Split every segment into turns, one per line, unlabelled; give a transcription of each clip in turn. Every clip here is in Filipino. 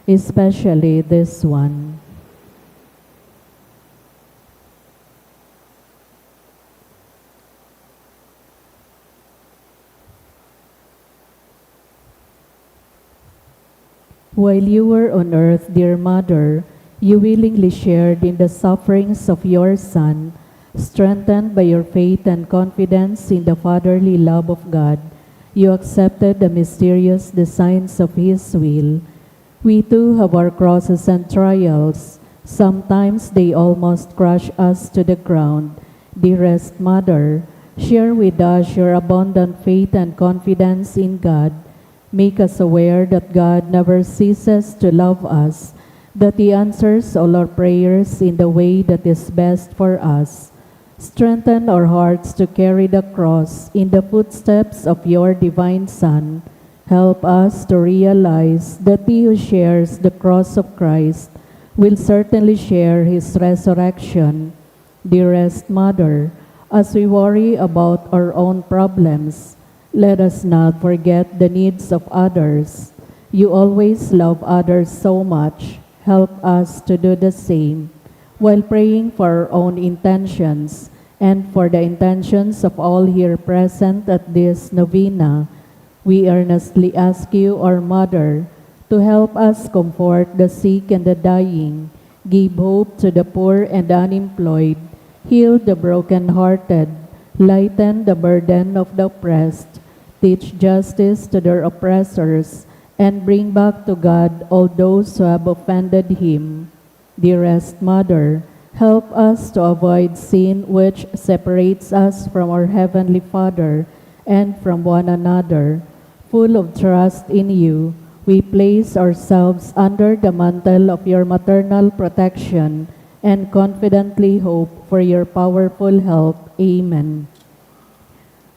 especially this one. While you were on earth, dear Mother, you willingly shared in the sufferings of your Son, strengthened by your faith and confidence in the fatherly love of God. You accepted the mysterious designs of His will. We too have our crosses and trials. Sometimes they almost crush us to the ground. Dearest Mother, share with us your abundant faith and confidence in God. Make us aware that God never ceases to love us, that He answers all our prayers in the way that is best for us. Strengthen our hearts to carry the cross in the footsteps of your divine Son. Help us to realize that he who shares the cross of Christ will certainly share His resurrection. Dearest Mother, as we worry about our own problems, let us not forget the needs of others. You always love others so much. Help us to do the same. While praying for our own intentions and for the intentions of all here present at this novena, we earnestly ask you, our Mother, to help us comfort the sick and the dying, give hope to the poor and unemployed, heal the broken-hearted, lighten the burden of the oppressed, teach justice to their oppressors, and bring back to God all those who have offended Him. Dearest Mother, help us to avoid sin which separates us from our Heavenly Father and from one another. Full of trust in you, we place ourselves under the mantle of your maternal protection and confidently hope for your powerful help. Amen.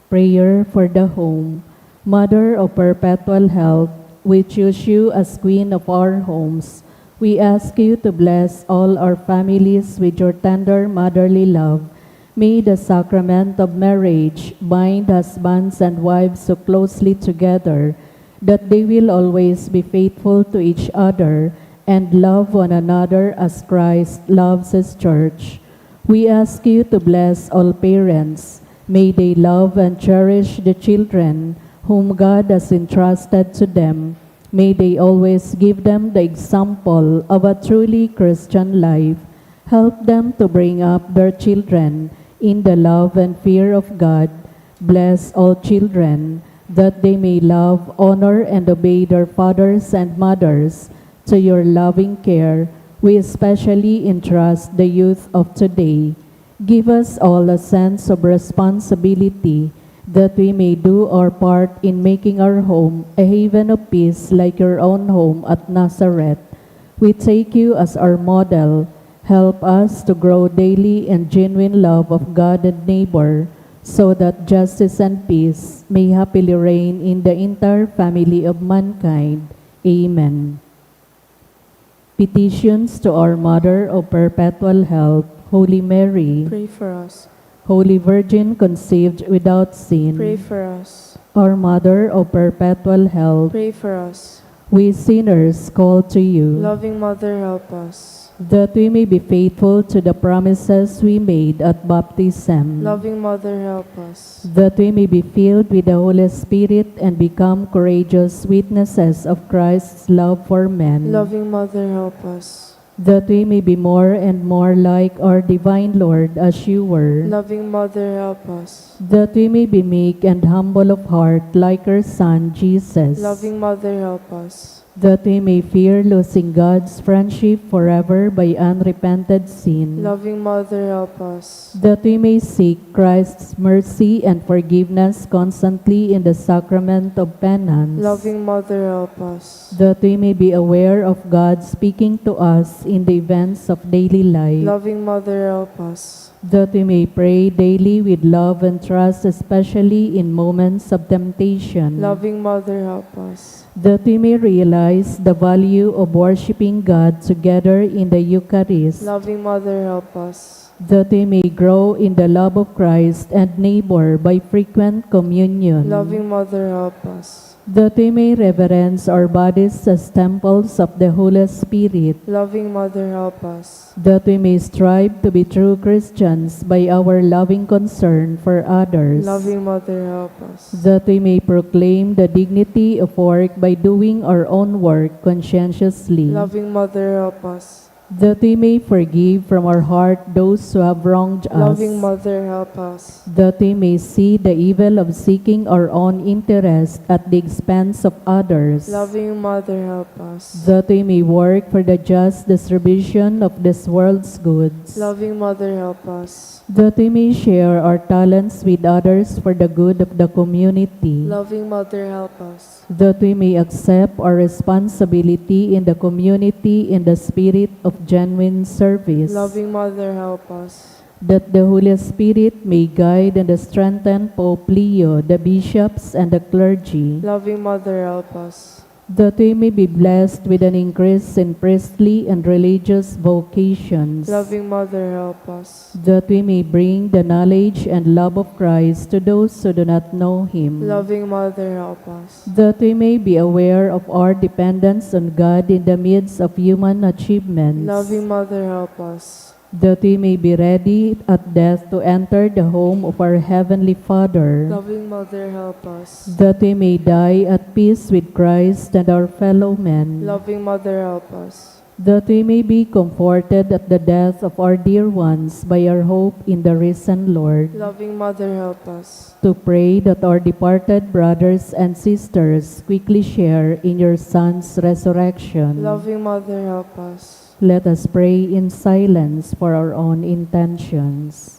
Prayer for the home. Mother of perpetual health, we choose you as Queen of our homes. We ask you to bless all our families with your tender motherly love. May the sacrament of marriage bind husbands and wives so closely together that they will always be faithful to each other and love one another as Christ loves His church. We ask you to bless all parents. May they love and cherish the children whom God has entrusted to them. May they always give them the example of a truly Christian life. Help them to bring up their children in the love and fear of God. Bless all children, that they may love, honor, and obey their fathers and mothers. To your loving care, we especially entrust the youth of today. Give us all a sense of responsibility, that we may do our part in making our home a haven of peace like your own home at Nazareth. We take you as our model. Help us to grow daily in genuine love of God and neighbor, so that justice and peace may happily reign in the entire family of mankind. Amen. Petitions to our Mother of Perpetual Health, Holy Mary.
Pray for us.
Holy Virgin conceived without sin.
Pray for us.
Our Mother of Perpetual Health.
Pray for us.
We sinners call to you.
Loving Mother, help us.
That we may be faithful to the promises we made at baptism.
Loving Mother, help us.
That we may be filled with the Holy Spirit and become courageous witnesses of Christ's love for men.
Loving Mother, help us.
That we may be more and more like our divine Lord as you were.
Loving Mother, help us.
That we may be meek and humble of heart like our Son, Jesus.
Loving Mother, help us.
That we may fear losing God's friendship forever by unrepented sin.
Loving Mother, help us.
That we may seek Christ's mercy and forgiveness constantly in the sacrament of penance.
Loving Mother, help us.
That we may be aware of God speaking to us in the events of daily life.
Loving Mother, help us.
That we may pray daily with love and trust, especially in moments of temptation.
Loving Mother, help us.
That we may realize the value of worshiping God together in the Eucharist.
Loving Mother, help us.
that we may grow in the love of Christ and neighbor by frequent communion,
Loving Mother, help us.
that we may reverence our bodies as temples of the Holy Spirit,
Loving Mother, help us.
that we may strive to be true Christians by our loving concern for others,
Loving Mother, help us.
that we may proclaim the dignity of work by doing our own work conscientiously,
Loving Mother, help us.
that we may forgive from our heart those who have wronged us,
Loving Mother, help us.
that we may see the evil of seeking our own interest at the expense of others,
Loving Mother, help us.
that we may work for the just distribution of this world's goods,
Loving Mother, help us.
that we may share our talents with others for the good of the community,
Loving Mother, help us.
that we may accept our responsibility in the community in the spirit of genuine service,
Loving Mother, help us.
that the Holy Spirit may guide and strengthen Pope Leo, the bishops, and the clergy,
Loving Mother, help us.
that we may be blessed with an increase in priestly and religious vocations,
Loving Mother, help us.
that we may bring the knowledge and love of Christ to those who do not know Him,
Loving Mother, help us.
that we may be aware of our dependence on God in the midst of human achievements,
Loving Mother, help us.
that we may be ready at death to enter the home of our Heavenly Father,
Loving Mother, help us.
that we may die at peace with Christ and our fellow men,
Loving Mother, help us.
that we may be comforted at the death of our dear ones by our hope in the risen Lord,
Loving Mother, help us.
to pray that our departed brothers and sisters quickly share in your Son's resurrection.
Loving Mother, help us.
Let us pray in silence for our own intentions.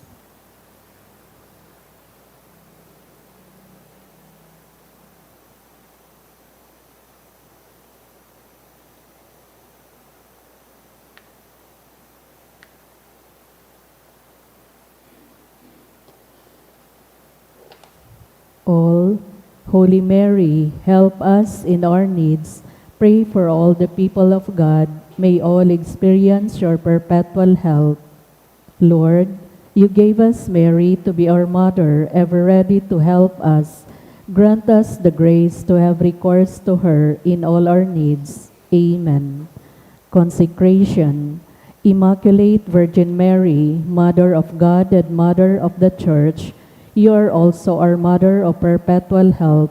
All, Holy Mary, help us in our needs. Pray for all the people of God. May all experience your perpetual help. Lord, you gave us Mary to be our mother, ever ready to help us. Grant us the grace to have recourse to her in all our needs. Amen. Consecration. Immaculate Virgin Mary, Mother of God and Mother of the Church, you are also our Mother of perpetual help.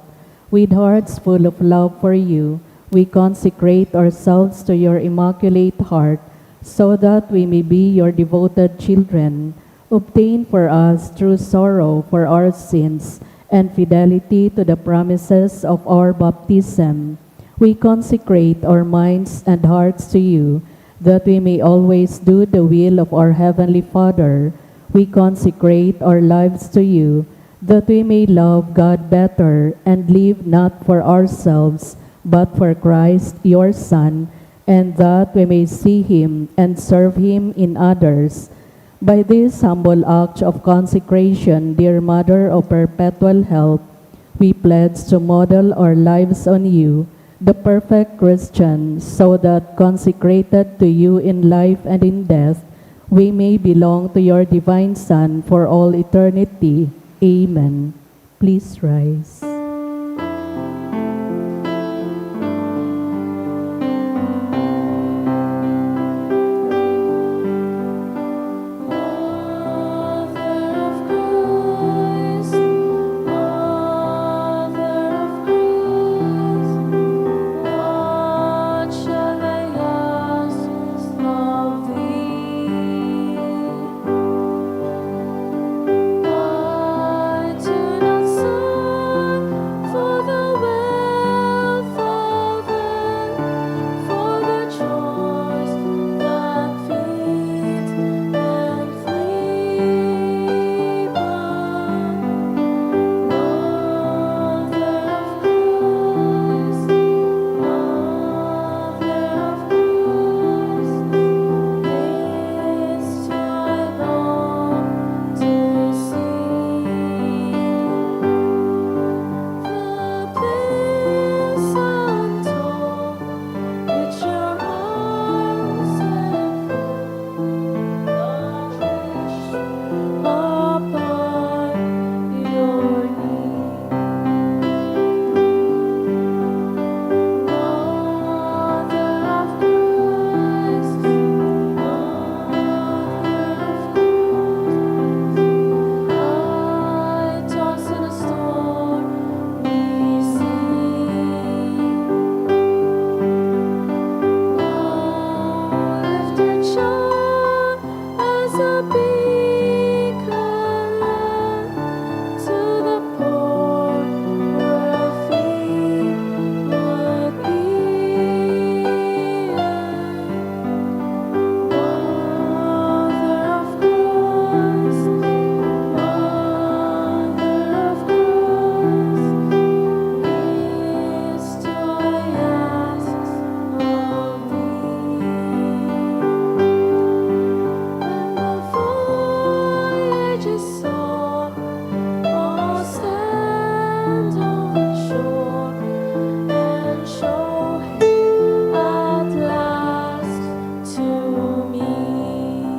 With hearts full of love for you, we consecrate ourselves to your Immaculate Heart, so that we may be your devoted children. Obtain for us true sorrow for our sins and fidelity to the promises of our baptism. We consecrate our minds and hearts to you, that we may always do the will of our Heavenly Father. We consecrate our lives to you, that we may love God better and live not for ourselves, but for Christ, your Son, and that we may see Him and serve Him in others. By this humble act of consecration, dear Mother of perpetual help, we pledge to model our lives on you, the perfect Christian, so that, consecrated to you in life and in death, we may belong to your divine Son for all eternity. Amen. Please rise.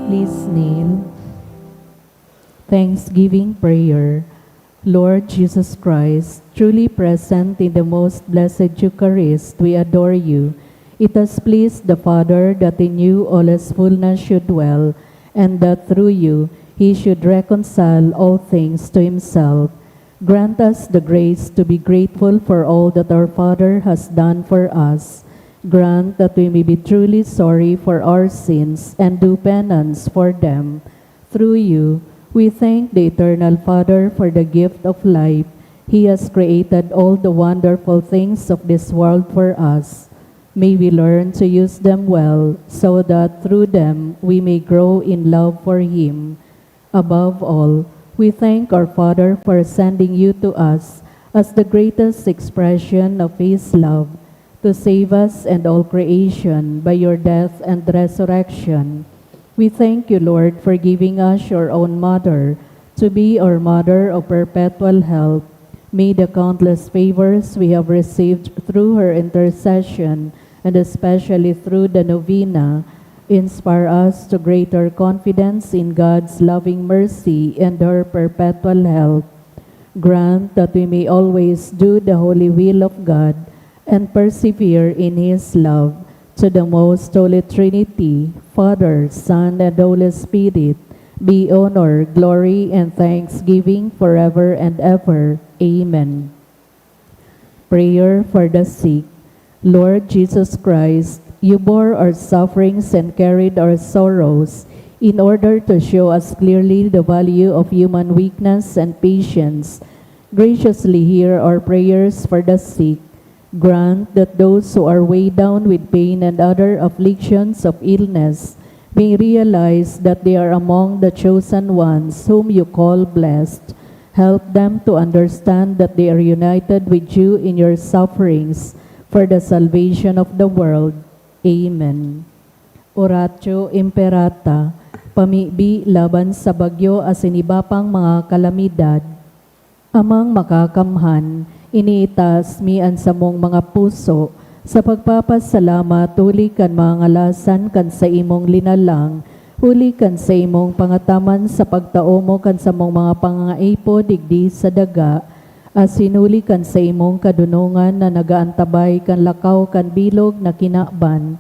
Please kneel. Thanksgiving prayer. Lord Jesus Christ, truly present in the most blessed Eucharist, we adore you. It has pleased the Father that in you all his fullness should dwell, and that through you he should reconcile all things to himself. Grant us the grace to be grateful for all that our Father has done for us. Grant that we may be truly sorry for our sins and do penance for them. Through you, we thank the Eternal Father for the gift of life. He has created all the wonderful things of this world for us. May we learn to use them well, so that through them we may grow in love for Him. Above all, we thank our Father for sending you to us as the greatest expression of His love, to save us and all creation by your death and resurrection. We thank you, Lord, for giving us your own Mother, to be our Mother of perpetual help. May the countless favors we have received through her intercession, and especially through the novena, inspire us to greater confidence in God's loving mercy and her perpetual help. Grant that we may always do the holy will of God and persevere in His love. To the most holy Trinity, Father, Son, and Holy Spirit, be honor, glory, and thanksgiving forever and ever. Amen. Prayer for the sick. Lord Jesus Christ, you bore our sufferings and carried our sorrows in order to show us clearly the value of human weakness and patience. Graciously hear our prayers for the sick. Grant that those who are weighed down with pain and other afflictions of illness may realize that they are among the chosen ones whom you call blessed. Help them to understand that they are united with you in your sufferings for the salvation of the world. Amen. Oratio Imperata, pamibi laban sa bagyo asin iba pang mga kalamidad. Amang makakamhan, iniitas mian sa mong mga puso, sa pagpapasalamat huli kan mga ngalasan kan sa imong linalang, huli kan sa imong pangataman sa pagtao mo kan sa mong mga pangaipo digdi sa daga, asinuli kan sa imong kadunungan na nagaantabay kan lakaw kan bilog na kinaban.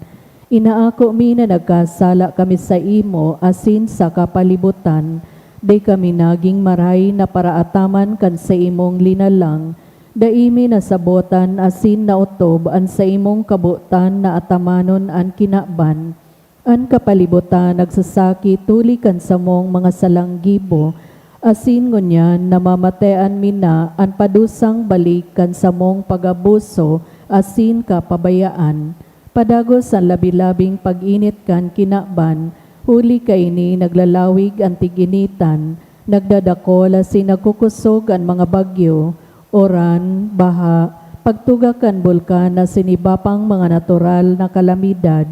Inaako mi na nagkasala kami sa imo asin sa kapalibutan, day kami naging maray na paraataman kan sa imong linalang, daimi na sabotan asin na utob an sa imong kabutan na atamanon an kinaban, an kapalibutan nagsasaki tuli kan sa mong mga salanggibo, asin ngunyan namamatean mina an padusang balik kan sa mong pagabuso asin kapabayaan. Padagos ang labi-labing pag-init kan kinaban, huli kaini naglalawig ang tiginitan, nagdadakol asin nagkukusog ang mga bagyo, oran, baha, pagtugakan bulkan na sinibapang mga natural na kalamidad,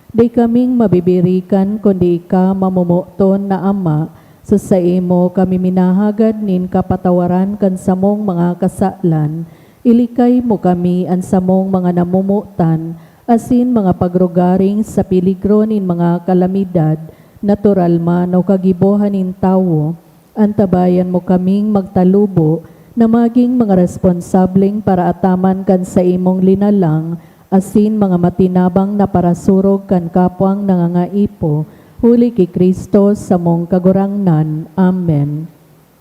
di kaming mabibirikan kundi ika mamumuton na Ama, sa imo kami minahagad nin kapatawaran kan samong mga kasalan, ilikay mo kami an samong mga namumutan, asin mga pagrugaring sa piligro nin mga kalamidad, natural man o kagibohan nin tawo, antabayan mo kaming magtalubo, na maging mga responsableng para ataman kan sa imong linalang, asin mga matinabang na parasurog kan kapwang nangangaipo, huli kay Kristo sa mong kagurangnan. Amen.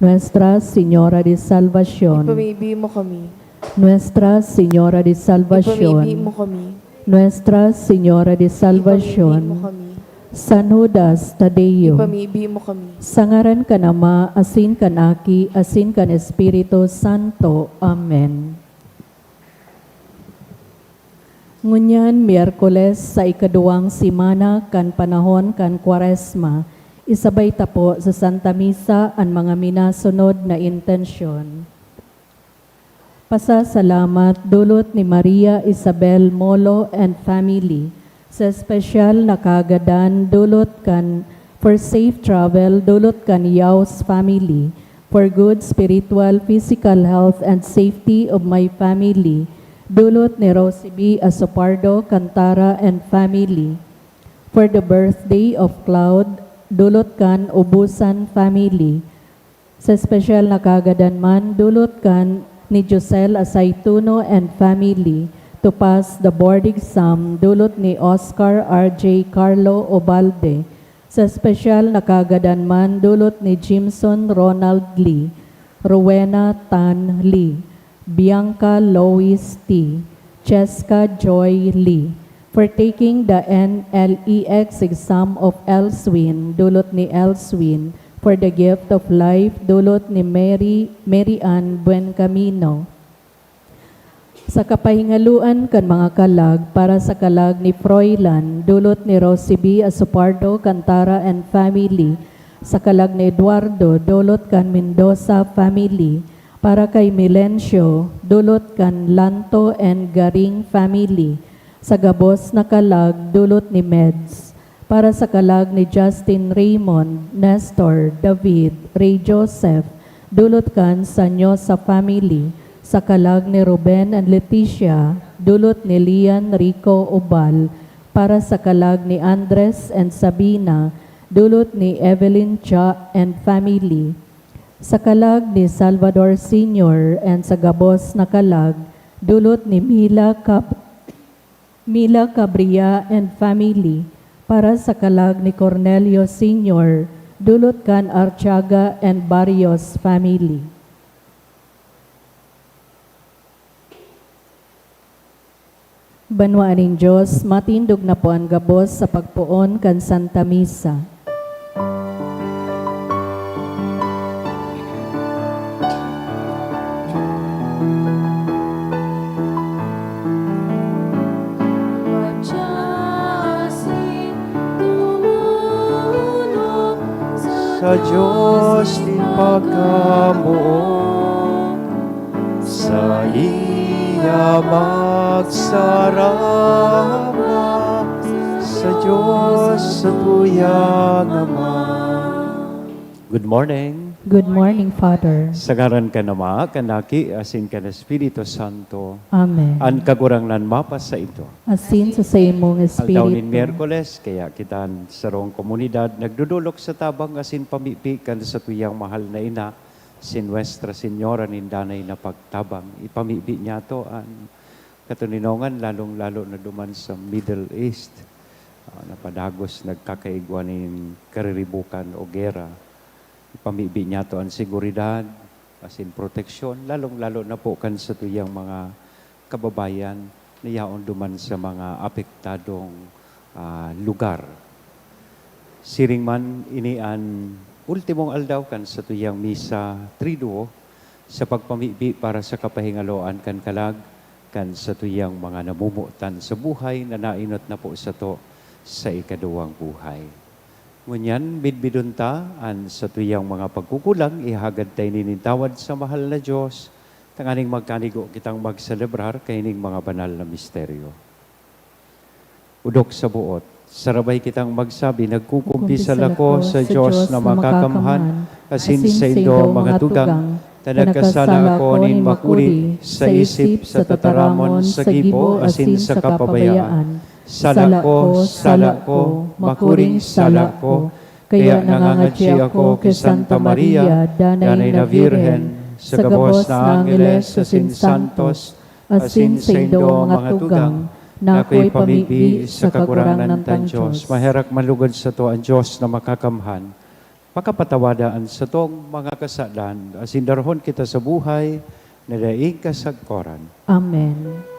Nuestra Señora de Salvación,
Ipamibig mo kami.
Nuestra Señora de Salvación,
Ipamibig mo kami.
Nuestra Señora de
Ipamibig mo
Salvación,
kami.
San Judas Tadeo,
Ipamibig mo kami.
sangaran ka Ama, asin kan Aki, asin kan Espiritu Santo. Amen. Ngunyan, Miyerkules sa ikaduwang semana kan panahon kan Cuaresma, isabay tapo sa Santa Misa ang mga minasunod na intensyon. Pasasalamat dulot ni Maria Isabel Molo and family, sa espesyal na kagadan dulot kan for safe travel dulot kan Yau's family, for good spiritual, physical health and safety of my family, dulot ni Rosie B. Asopardo, Cantara and family, for the birthday of Cloud dulot kan Ubusan family. Sa espesyal na kagadanman, dulot kan ni Josel Asaytuno and family. To pass the board exam, dulot ni Oscar R.J. Carlo Obalde. Sa espesyal na kagadanman, dulot ni Jimson Ronald Lee, Rowena Tan Lee, Bianca Lois T., Cheska Joy Lee. For taking the NLEX exam of Elswin, dulot ni Elswin. For the gift of life, dulot ni Mary Ann Buencamino. Sa kapahingaluan kan mga kalag, para sa kalag ni Froilan, dulot ni Rosie B. Asupardo, Cantara and family. Sa kalag ni Eduardo, dulot kan Mendoza family. Para kay Milencio, dulot kan Lanto and Garing family. Sa gabos na kalag, dulot ni Meds. Para sa kalag ni Justin Raymond, Nestor, David, Ray Joseph, dulot kan sa Nyosa family. Sa kalag ni Ruben and Leticia, dulot ni Lian Rico Obal. Para sa kalag ni Andres and Sabina, dulot ni Evelyn Cha and family. Sa kalag ni Salvador Sr. and sa gabos na kalag, dulot ni Mila Cabria and family. Para sa kalag ni Cornelio Sr., dulot kan Archaga and Barrios family. Banwaaning Diyos, matindog na po ang gabos sa pagpuon kan Santa Misa.
Sa Diyos ni pagkamuo, sa iya magsarama, sa Diyos sa tuyang Ama. Good morning.
Good morning, Father.
Sagaran ka nama, kanaki, asin ka na Espiritu Santo.
Amen.
An kagurangnan mapas sa ito.
Asin sa imong
Aldaw
Espiritu.
nin Miyerkules, kaya kita sa rong komunidad, nagdudulok sa tabang asin pamipikan sa tuyang mahal na ina, si Nuestra Señora nindanay na pagtabang. Ipamipi niya to ang katuninongan, lalong-lalo na duman sa Middle East. Napadagos nagkakaigwanin kariribukan o gera. Ipamibi niya to ang seguridad, asin proteksyon, lalong-lalo na po kan sa tuyang mga kababayan na yaon duman sa mga apektadong lugar. Siring man ini an ultimong aldaw kan sa tuyang misa triduo sa pagpamibi para sa kapahingaloan kan kalag kan sa tuyang mga namumutan sa buhay na nainot na po sa to sa ikaduwang buhay. Ngunyan, bidbidunta, an sa tuyang mga pagkukulang, ihagad tayo ninintawad sa mahal na Diyos, tanganing magkanigo kitang magselebrar kaining mga banal na misteryo. Udok sa buot, sarabay kitang magsabi, nagkukumpisal ako sa Diyos na makakamhan, asin sa indo mga tugang, tanagkasala ako nin makuri, sa isip, sa tataramon, sa gibo, asin sa kapabayaan. Sala ko, makuring sala ko, kaya nangangatsi ako kay Santa Maria, danay na Virhen, sa gabos na Angeles, asin santos, asin sa indo mga tugang, na ako'y pamibi sa kakurangan ng Diyos. Maherak malugod sa to ang Diyos na makakamhan, makapatawadaan sa tong mga kasalan, asin darhon kita sa buhay, na daing kasagkoran.
Amen.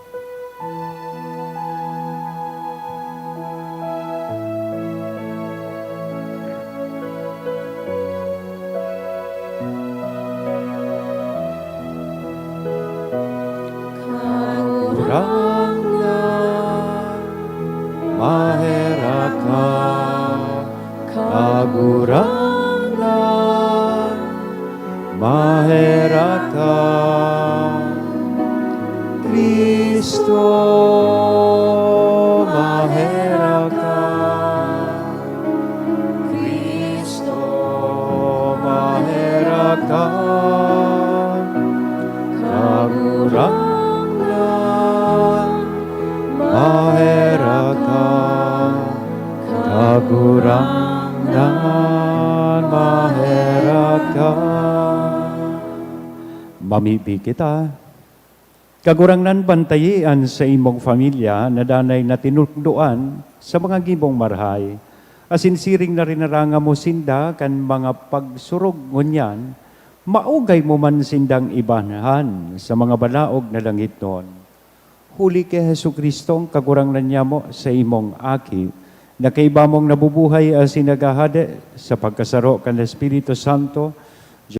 nan maherat ka. Mamibi kita. Kagurangnan bantayian sa imong pamilya na danay na tinukduan sa mga gibong marhay. Asinsiring na rinaranga mo sinda kan mga pagsurog ngunyan, maugay mo man sindang ibanahan sa mga balaog na langit noon. Huli kay Jesucristong kagurangnan niya mo sa imong aki, na kay bamong nabubuhay as sinagahade sa pagkasaro kan Espiritu Santo,